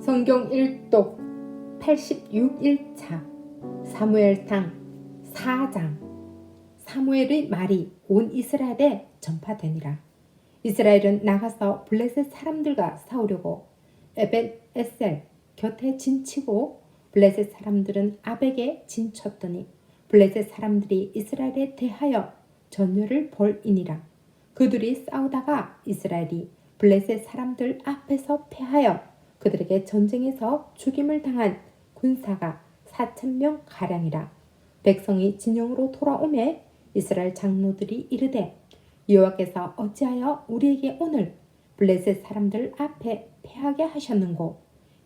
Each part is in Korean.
성경 일독 86일차 사무엘상 4장. 사무엘의 말이 온 이스라엘에 전파되니라. 이스라엘은 나가서 블레셋 사람들과 싸우려고 에벤에셀 곁에 진치고 블레셋 사람들은 아벡에 진쳤더니 블레셋 사람들이 이스라엘에 대하여 전열을 벌이니라. 그들이 싸우다가 이스라엘이 블레셋 사람들 앞에서 패하여 그들에게 전쟁에서 죽임을 당한 군사가 4,000명 가량이라. 백성이 진영으로 돌아오매 이스라엘 장로들이 이르되 여호와께서 어찌하여 우리에게 오늘 블레셋 사람들 앞에 패하게 하셨는고,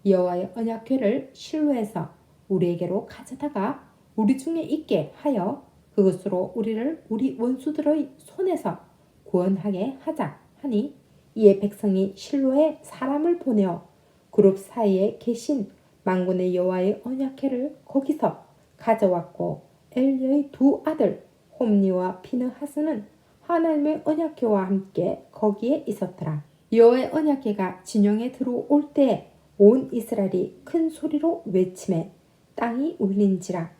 여호와의 언약궤를 실로에서 우리에게로 가져다가 우리 중에 있게 하여 그것으로 우리를 우리 원수들의 손에서 구원하게 하자 하니, 이에 백성이 실로에 사람을 보내어 그룹 사이에 계신 만군의 여호와의 언약궤를 거기서 가져왔고, 엘리의 두 아들 홈니와 비느하스는 하나님의 언약궤와 함께 거기에 있었더라. 여호와의 언약궤가 진영에 들어올 때에 온 이스라엘이 큰 소리로 외치매 땅이 울린지라.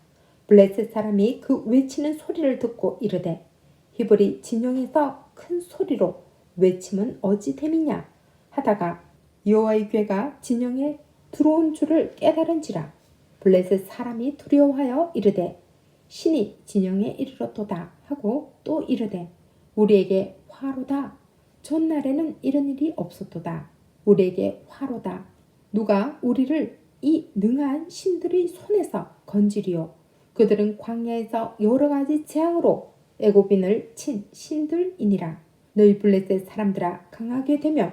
블레셋 사람이 그 외치는 소리를 듣고 이르되 히브리 진영에서 큰 소리로 외침은 어찌됨이냐 하다가 여호와의 궤가 진영에 들어온 줄을 깨달은지라. 블레셋 사람이 두려워하여 이르되 신이 진영에 이르렀도다 하고 또 이르되 우리에게 화로다. 전날에는 이런 일이 없었도다. 우리에게 화로다. 누가 우리를 이 능한 신들의 손에서 건지리요. 그들은 광야에서 여러 가지 재앙으로 애굽인을 친 신들이니라. 너희 블레셋 사람들아, 강하게 되며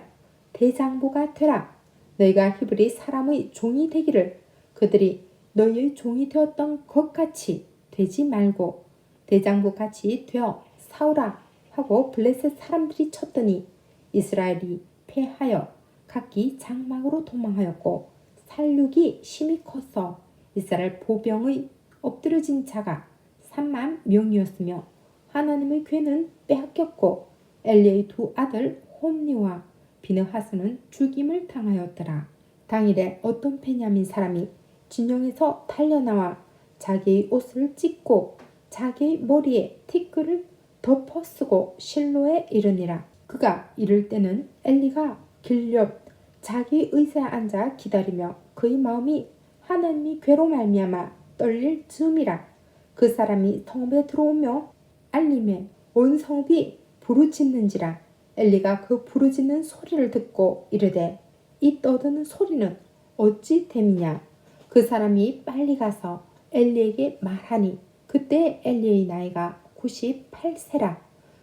대장부가 되라. 너희가 히브리 사람의 종이 되기를 그들이 너희의 종이 되었던 것 같이 되지 말고 대장부 같이 되어 싸우라 하고 블레셋 사람들이 쳤더니 이스라엘이 패하여 각기 장막으로 도망하였고, 살육이 심히 컸어 이스라엘 보병의 엎드러진 자가 3만 명이었으며 하나님의 궤는 빼앗겼고 엘리의 두 아들 홈니와 비느하스는 죽임을 당하였더라. 당일에 어떤 베냐민 사람이 진영에서 달려나와 자기의 옷을 찢고 자기의 머리에 티끌을 덮어쓰고 실로에 이르니라. 그가 이를 때는 엘리가 길 옆 자기 의자에 앉아 기다리며 그의 마음이 하나님의 궤로 말미암아 떨릴 즈음이라. 그 사람이 성읍에 들어오며 알림에 온 성읍이 부르짖는지라. 엘리가 그 부르짖는 소리를 듣고 이르되 이 떠드는 소리는 어찌 됨이냐. 그 사람이 빨리 가서 엘리에게 말하니 그때 엘리의 나이가 98세라.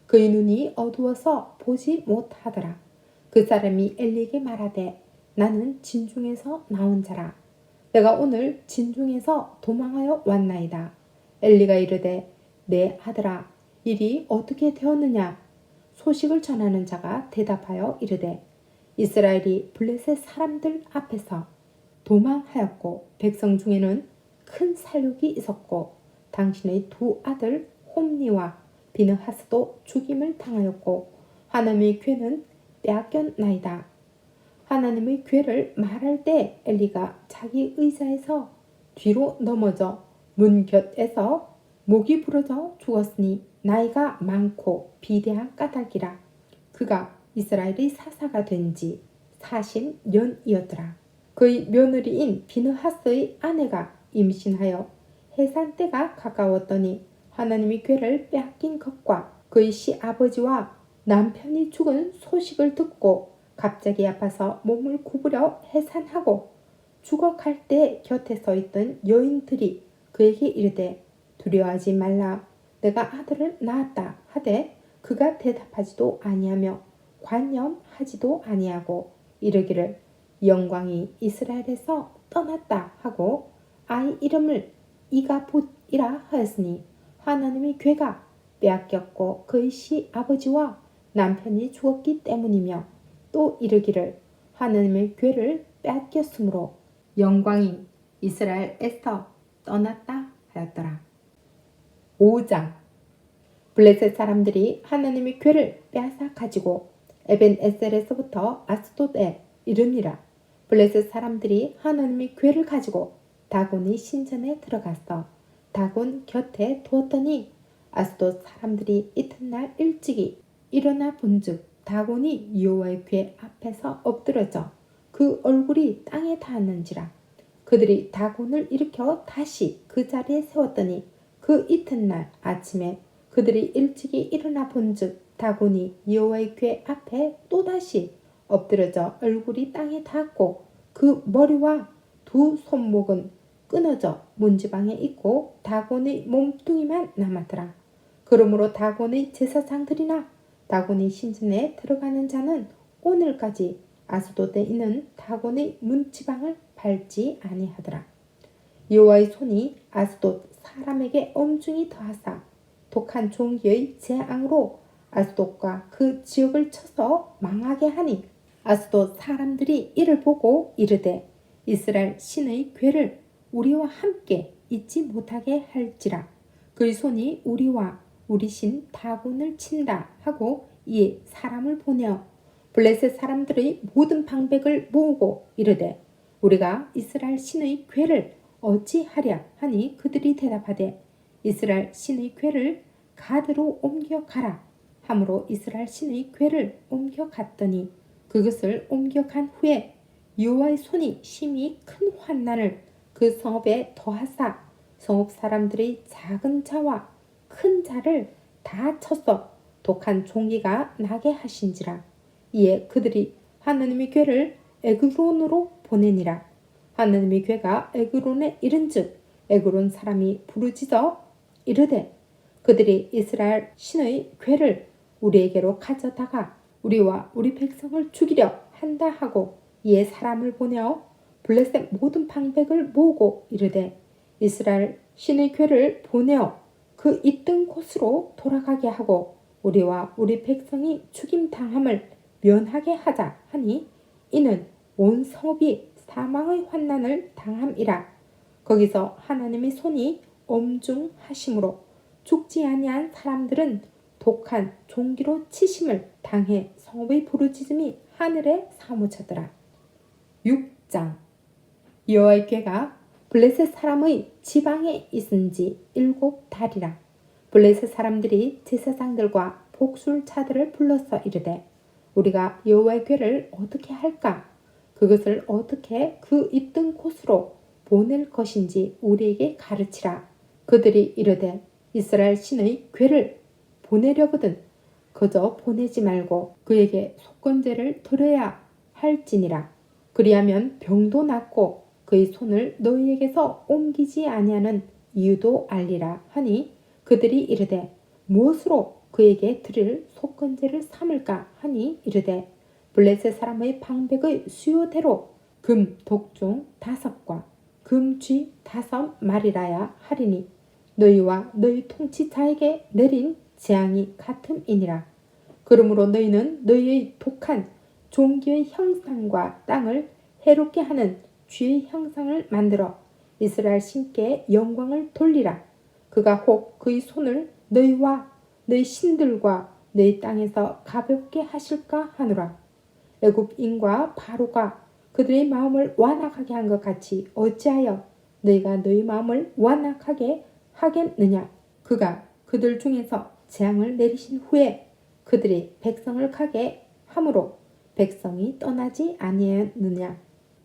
그의 눈이 어두워서 보지 못하더라. 그 사람이 엘리에게 말하되 나는 진중에서 나온 자라. 내가 오늘 진중에서 도망하여 왔나이다. 엘리가 이르되 내 아들아, 일이 어떻게 되었느냐. 소식을 전하는 자가 대답하여 이르되 이스라엘이 블레셋 사람들 앞에서 도망하였고 백성 중에는 큰 살육이 있었고 당신의 두 아들 홈니와 비느하스도 죽임을 당하였고 하나님의 궤는 빼앗겼나이다. 하나님의 궤를 말할 때 엘리가 자기 의자에서 뒤로 넘어져 문 곁에서 목이 부러져 죽었으니 나이가 많고 비대한 까닭이라. 그가 이스라엘의 사사가 된 지 40년이었더라. 그의 며느리인 비느하스의 아내가 임신하여 해산 때가 가까웠더니 하나님의 궤를 빼앗긴 것과 그의 시아버지와 남편이 죽은 소식을 듣고 갑자기 아파서 몸을 구부려 해산하고 죽어갈 때 곁에 서 있던 여인들이 그에게 이르되 두려워하지 말라. 내가 아들을 낳았다 하되 그가 대답하지도 아니하며 관념하지도 아니하고 이르기를 영광이 이스라엘에서 떠났다 하고 아이 이름을 이가봇이라 하였으니 하나님의 궤가 빼앗겼고 그의 시아버지와 남편이 죽었기 때문이며, 또 이르기를 하나님의 궤를 빼앗겼으므로 영광이 이스라엘에서 떠났다 하였더라. 5장. 블레셋 사람들이 하나님의 궤를 빼앗아 가지고 에벤에셀에서부터 아스돗에 이르니라. 블레셋 사람들이 하나님의 궤를 가지고 다곤의 신전에 들어가서 다곤 곁에 두었더니 아스돗 사람들이 이튿날 일찍이 일어나 본즉 다곤이 여호와의 궤 앞에서 엎드러져 그 얼굴이 땅에 닿았는지라. 그들이 다곤을 일으켜 다시 그 자리에 세웠더니 그 이튿날 아침에 그들이 일찍이 일어나 본즉 다곤이 여호와의 궤 앞에 또다시 엎드러져 얼굴이 땅에 닿았고 그 머리와 두 손목은 끊어져 문지방에 있고 다곤의 몸뚱이만 남았더라. 그러므로 다곤의 제사장들이나 다곤의 신전에 들어가는 자는 오늘까지 아스돗에 있는 다곤의 문지방을 밟지 아니하더라. 여호와의 손이 아스돗 사람에게 엄중히 더하사 독한 종기의 재앙으로 아스돗과 그 지역을 쳐서 망하게 하니 아스돗 사람들이 이를 보고 이르되 이스라엘 신의 궤를 우리와 함께 잊지 못하게 할지라. 그의 손이 우리와 우리 신 다곤을 친다 하고 이에 사람을 보내어 블레셋 사람들의 모든 방백을 모으고 이르되 우리가 이스라엘 신의 궤를 어찌하랴 하니 그들이 대답하되 이스라엘 신의 궤를 가드로 옮겨가라 하므로 이스라엘 신의 궤를 옮겨갔더니 그것을 옮겨간 후에 여호와의 손이 심히 큰 환난을 그 성읍에 더하사 성읍 사람들의 작은 자와 큰 자를 다 쳐서 독한 종기가 나게 하신지라. 이에 그들이 하나님의 궤를 에그론으로 보내니라. 하나님의 궤가 에그론에 이른즉 에그론 사람이 부르짖어 이르되 그들이 이스라엘 신의 궤를 우리에게로 가져다가 우리와 우리 백성을 죽이려 한다 하고 이에 사람을 보내어 블레셋 모든 방백을 모으고 이르되 이스라엘 신의 궤를 보내어 그 있던 곳으로 돌아가게 하고 우리와 우리 백성이 죽임당함을 면하게 하자 하니 이는 온 성읍이 사망의 환난을 당함이라. 거기서 하나님의 손이 엄중하심으로 죽지 아니한 사람들은 독한 종기로 치심을 당해 성읍의 부르짖음이 하늘에 사무쳤더라. 6장. 여호와의 궤가 블레셋 사람의 지방에 있은지 7달이라. 블레셋 사람들이 제사장들과 복술자들을 불러서 이르되 우리가 여호와의 궤를 어떻게 할까? 그것을 어떻게 그 있던 곳으로 보낼 것인지 우리에게 가르치라. 그들이 이르되 이스라엘 신의 궤를 보내려거든 그저 보내지 말고 그에게 속건제를 드려야 할지니라. 그리하면 병도 낫고 그의 손을 너희에게서 옮기지 아니하는 이유도 알리라 하니 그들이 이르되 무엇으로 그에게 드릴 속건제를 삼을까 하니 이르되 블레셋 사람의 방백의 수요대로 금 독종 5과 금쥐 5마리라야 하리니 너희와 너희 통치자에게 내린 재앙이 같음이니라. 그러므로 너희는 너희의 독한 종기의 형상과 땅을 해롭게 하는 쥐의 형상을 만들어 이스라엘 신께 영광을 돌리라. 그가 혹 그의 손을 너희와 너희 신들과 너희 땅에서 가볍게 하실까 하노라. 애굽인과 바로가 그들의 마음을 완악하게 한 것 같이 어찌하여 너희가 너희 마음을 완악하게 하겠느냐. 그가 그들 중에서 재앙을 내리신 후에 그들이 백성을 가게 함으로 백성이 떠나지 아니하였느냐.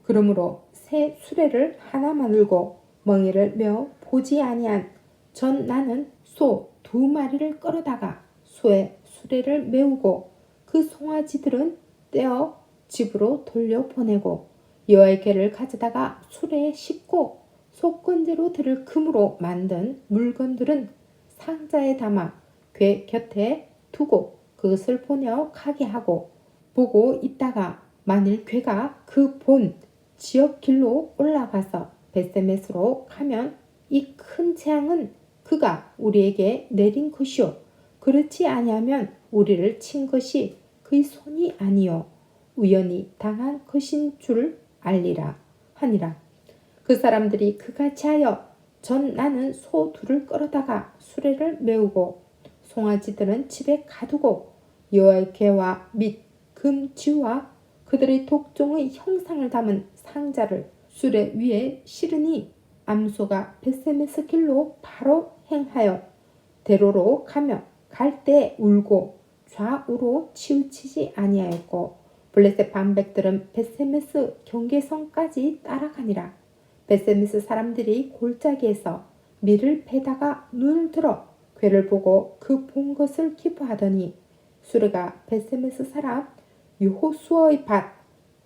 그러므로 새 수레를 하나 만들고 멍에를 메어 보지 아니한 전 나는 소 2마리를 끌어다가 소의 수레를 메우고 그 송아지들은 떼어 집으로 돌려보내고 여호와의 궤를 가져다가 수레에 싣고 속건제로 들을 금으로 만든 물건들은 상자에 담아 궤 곁에 두고 그것을 보내어 가게 하고 보고 있다가 만일 궤가 그 본 지역 길로 올라가서 벳세메스로 가면 이 큰 재앙은 그가 우리에게 내린 것이요 그렇지 아니하면 우리를 친 것이 그의 손이 아니요 우연히 당한 것인 줄 알리라 하니라. 그 사람들이 그같이 하여 전 나는 소 2를 끌어다가 수레를 메우고 송아지들은 집에 가두고 여호와의 궤와 및 금쥐와 그들의 독종의 형상을 담은 상자를 수레 위에 실으니 암소가 벳세메스 길로 바로 행하여 대로로 가며 갈 때 울고 좌우로 치우치지 아니하였고 블레셋 방백들은 벳세메스 경계선까지 따라가니라. 벳세메스 사람들이 골짜기에서 밀을 패다가 눈을 들어 괴를 보고 그 본 것을 기뻐하더니 수레가 벳세메스 사람 여호수아의 밭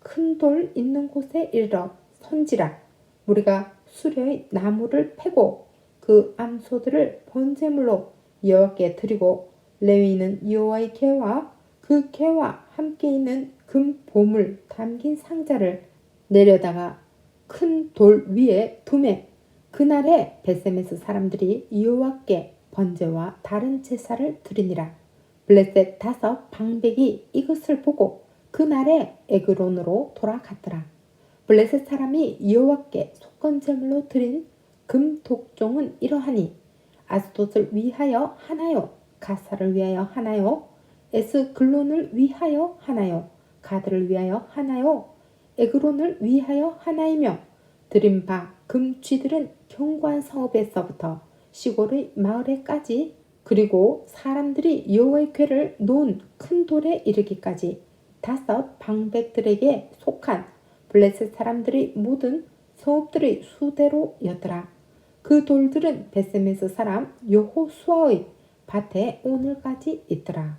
큰 돌 있는 곳에 이르러 선지라. 우리가 수레의 나무를 패고 그 암소들을 번제물로 여호와께 드리고 레위인은 여호와의 궤와 그 궤와 함께 있는 금 보물 담긴 상자를 내려다가 큰 돌 위에 두매. 그날에 벳세메스 사람들이 여호와께 번제와 다른 제사를 드리니라. 블레셋 5 방백이 이것을 보고 그날에 에그론으로 돌아갔더라. 블레셋 사람이 여호와께 속건제물로 드린 금 독종은 이러하니 아스돗을 위하여 하나요, 가사를 위하여 하나요, 에스글론을 위하여 하나요, 가드를 위하여 하나요, 에그론을 위하여 하나이며 드린 바 금쥐들은 견고한 성읍에서부터 시골의 마을에까지 그리고 사람들이 여호와의 궤를 놓은 큰 돌에 이르기까지 5 방백들에게 속한 블레셋 사람들의 모든 성읍들의 수대로였더라. 그 돌들은 벳세메스 사람 여호수아의 밭에 오늘까지 있더라.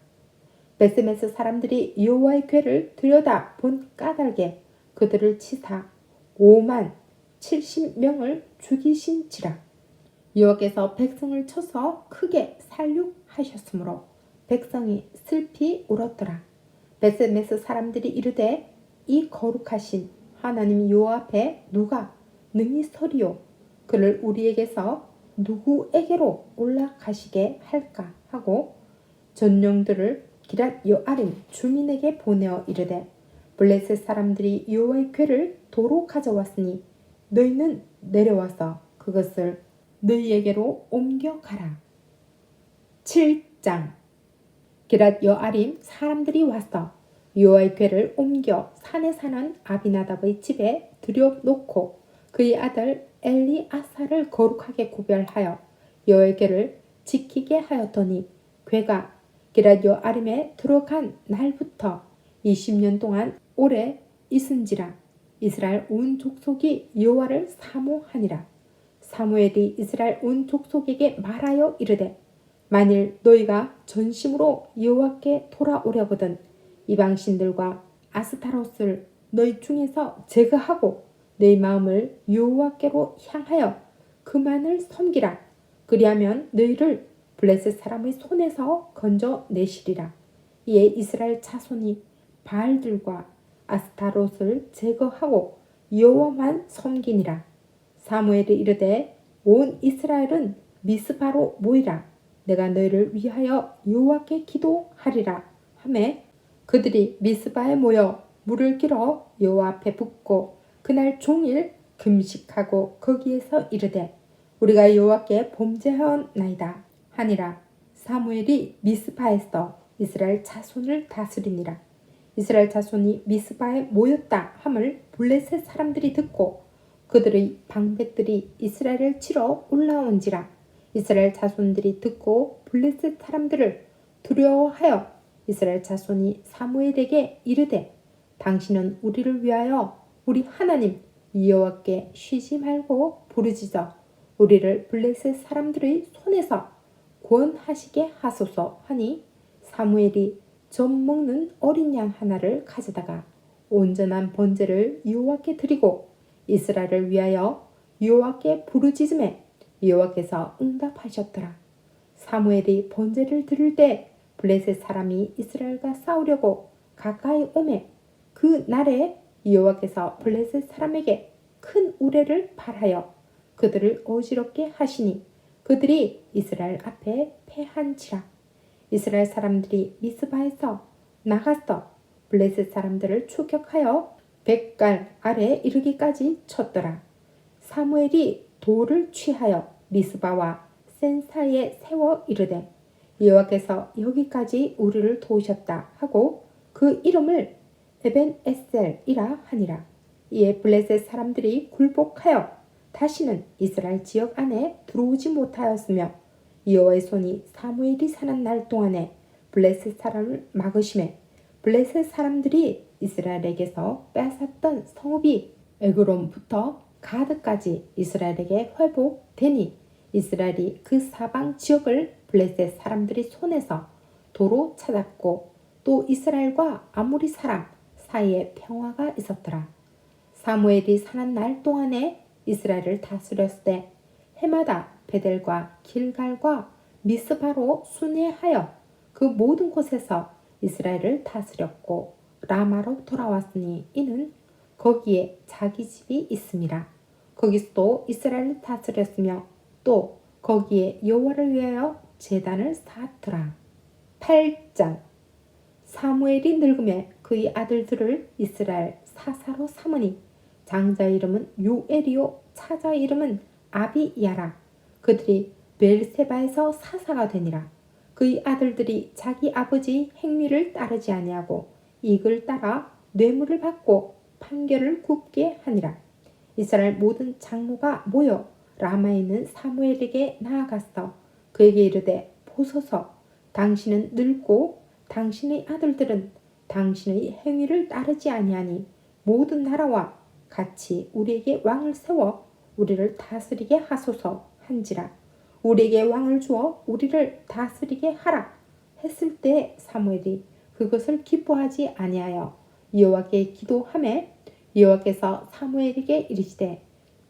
벳세메스 사람들이 여호와의 궤를 들여다 본 까닭에 그들을 치사 5만 70명을 죽이신지라. 여호와께서 백성을 쳐서 크게 살육하셨으므로 백성이 슬피 울었더라. 벳세메스 사람들이 이르되 이 거룩하신 하나님 여호와 앞에 누가 능히 서리요, 그를 우리에게서 누구에게로 올라가시게 할까 하고 전령들을 기랏 여아림 주민에게 보내어 이르되 블레셋 사람들이 여호와의 궤를 도로 가져왔으니 너희는 내려와서 그것을 너희에게로 옮겨가라. 7장. 기랏 여아림 사람들이 와서 여호와의 궤를 옮겨 산에 사는 아비나답의 집에 들여놓고 그의 아들 엘리아사를 거룩하게 구별하여 여호와의 궤를 지키게 하였더니 궤가 기랏 여아림에 들어간 날부터 20년 동안 오래 있은지라. 이스라엘 온 족속이 여호와를 사모하니라. 사무엘이 이스라엘 온 족속에게 말하여 이르되 만일 너희가 전심으로 여호와께 돌아오려거든 이방신들과 아스타롯을 너희 중에서 제거하고 너희 마음을 여호와께로 향하여 그만을 섬기라. 그리하면 너희를 블레셋 사람의 손에서 건져내시리라. 이에 이스라엘 자손이 바알들과 아스타롯을 제거하고 여호와만 섬기니라. 사무엘이 이르되 온 이스라엘은 미스바로 모이라. 내가 너희를 위하여 여호와께 기도하리라 하매 그들이 미스바에 모여 물을 길어 여호와 앞에 붓고 그날 종일 금식하고 거기에서 이르되 우리가 여호와께 범죄하였나이다 하니라. 사무엘이 미스바에서 이스라엘 자손을 다스리니라. 이스라엘 자손이 미스바에 모였다 함을 블레셋 사람들이 듣고 그들의 방백들이 이스라엘을 치러 올라온지라. 이스라엘 자손들이 듣고 블레셋 사람들을 두려워하여 이스라엘 자손이 사무엘에게 이르되 당신은 우리를 위하여 우리 하나님 여호와께 쉬지 말고 부르짖어 우리를 블레셋 사람들의 손에서 구원하시게 하소서 하니 사무엘이 젖 먹는 어린 양 하나를 가져다가 온전한 번제를 여호와께 드리고 이스라엘을 위하여 여호와께 부르짖음에 여호와께서 응답하셨더라. 사무엘이 번제를 드릴 때 블레셋 사람이 이스라엘과 싸우려고 가까이 오매 그 날에 여호와께서 블레셋 사람에게 큰 우레를 발하여 그들을 어지럽게 하시니 그들이 이스라엘 앞에 패한지라. 이스라엘 사람들이 미스바에서 나가서 블레셋 사람들을 추격하여 백갈 아래 이르기까지 쳤더라. 사무엘이 돌을 취하여 미스바와 센 사이에 세워 이르되 여호와께서 여기까지 우리를 도우셨다 하고 그 이름을 에벤에셀이라 하니라. 이에 블레셋 사람들이 굴복하여 다시는 이스라엘 지역 안에 들어오지 못하였으며 여호와의 손이 사무엘이 사는 날 동안에 블레셋 사람을 막으심에 블레셋 사람들이 이스라엘에게서 뺏었던 성읍이 에그론부터 가드까지 이스라엘에게 회복되니 이스라엘이 그 사방 지역을 블레셋 사람들이 손에서 도로 찾았고 또 이스라엘과 아모리 사람 사이에 평화가 있었더라. 사무엘이 사는 날 동안에 이스라엘을 다스렸을 때 해마다 베델과 길갈과 미스바로 순회하여 그 모든 곳에서 이스라엘을 다스렸고 라마로 돌아왔으니 이는 거기에 자기 집이 있음이라. 거기서도 이스라엘을 다스렸으며 또 거기에 여호와를 위하여 제단을 쌓았더라. 8장. 사무엘이 늙음에 그의 아들들을 이스라엘 사사로 삼으니 장자 이름은 요엘이요 차자 이름은 아비야라. 그들이 베엘세바에서 사사가 되니라. 그의 아들들이 자기 아버지 행위를 따르지 아니하고 이익을 따라 뇌물을 받고 판결을 굽게 하니라. 이스라엘 모든 장로가 모여 라마에 있는 사무엘에게 나아갔어. 그에게 이르되 보소서, 당신은 늙고 당신의 아들들은 당신의 행위를 따르지 아니하니 모든 나라와 같이 우리에게 왕을 세워 우리를 다스리게 하소서 한지라. 우리에게 왕을 주어 우리를 다스리게 하라 했을 때 사무엘이 그것을 기뻐하지 아니하여 여호와께 기도하매 여호와께서 사무엘에게 이르시되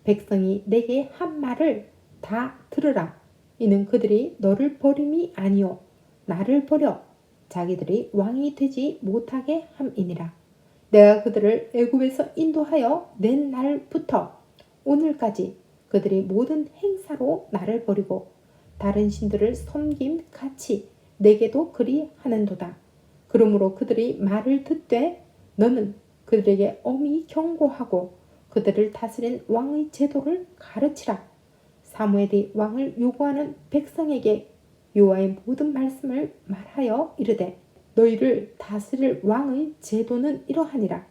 백성이 내게 한 말을 다 들으라. 이는 그들이 너를 버림이 아니요 나를 버려 자기들이 왕이 되지 못하게 함이니라. 내가 그들을 애굽에서 인도하여 낸 날부터 오늘까지 그들이 모든 행사로 나를 버리고 다른 신들을 섬김 같이 내게도 그리 하는도다. 그러므로 그들이 말을 듣되 너는 그들에게 엄히 경고하고 그들을 다스린 왕의 제도를 가르치라. 사무엘이 왕을 요구하는 백성에게 여호와의 모든 말씀을 말하여 이르되 너희를 다스릴 왕의 제도는 이러하니라.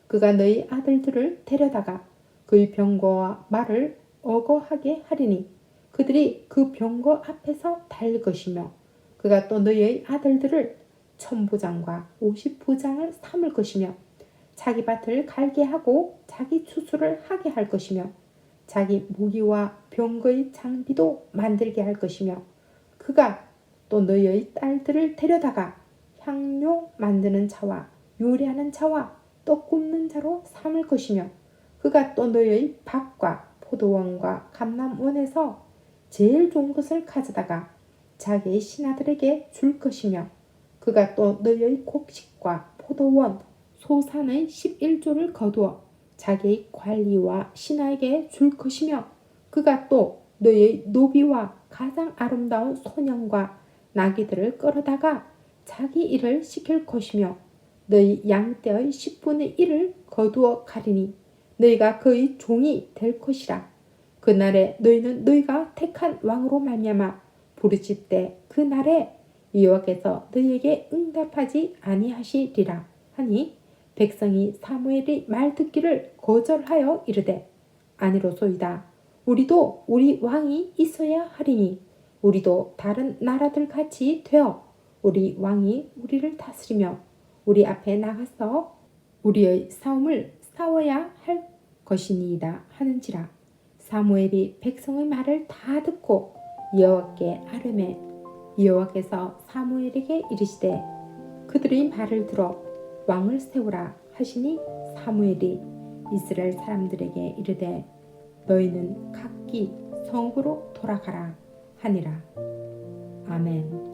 그가 너희 아들들을 데려다가 그의 병거와 말을 어거하게 하리니 그들이 그 병거 앞에서 달 것이며 그가 또 너희의 아들들을 천부장과 50부장을 삼을 것이며 자기 밭을 갈게 하고 자기 추수를 하게 할 것이며 자기 무기와 병거의 장비도 만들게 할 것이며 그가 또 너희의 딸들을 데려다가 향료 만드는 자와 요리하는 자와 떡 굽는 자로 삼을 것이며 그가 또 너희의 밭과 포도원과 감람원에서 제일 좋은 것을 가져다가 자기의 신하들에게 줄 것이며 그가 또 너희의 곡식과 포도원 소산의 11조를 거두어 자기의 관리와 신하에게 줄 것이며 그가 또 너희의 노비와 가장 아름다운 소년과 나귀들을 끌어다가 자기 일을 시킬 것이며 너희 양떼의 10분의 1을 거두어 가리니 너희가 그의 종이 될 것이라. 그날에 너희는 너희가 택한 왕으로 말미암아 부르짖 때 그날에 여호와께서 너희에게 응답하지 아니하시리라 하니 백성이 사무엘의 말 듣기를 거절하여 이르되 아니로소이다. 우리도 우리 왕이 있어야 하리니 우리도 다른 나라들 같이 되어 우리 왕이 우리를 다스리며 우리 앞에 나가서 우리의 싸움을 싸워야 할 것이니이다 하는지라. 사무엘이 백성의 말을 다 듣고 여호와께 아뢰매 여호와께서 사무엘에게 이르시되 그들의 말을 들어 왕을 세우라 하시니 사무엘이 이스라엘 사람들에게 이르되 너희는 각기 성읍으로 돌아가라 하니라. 아멘.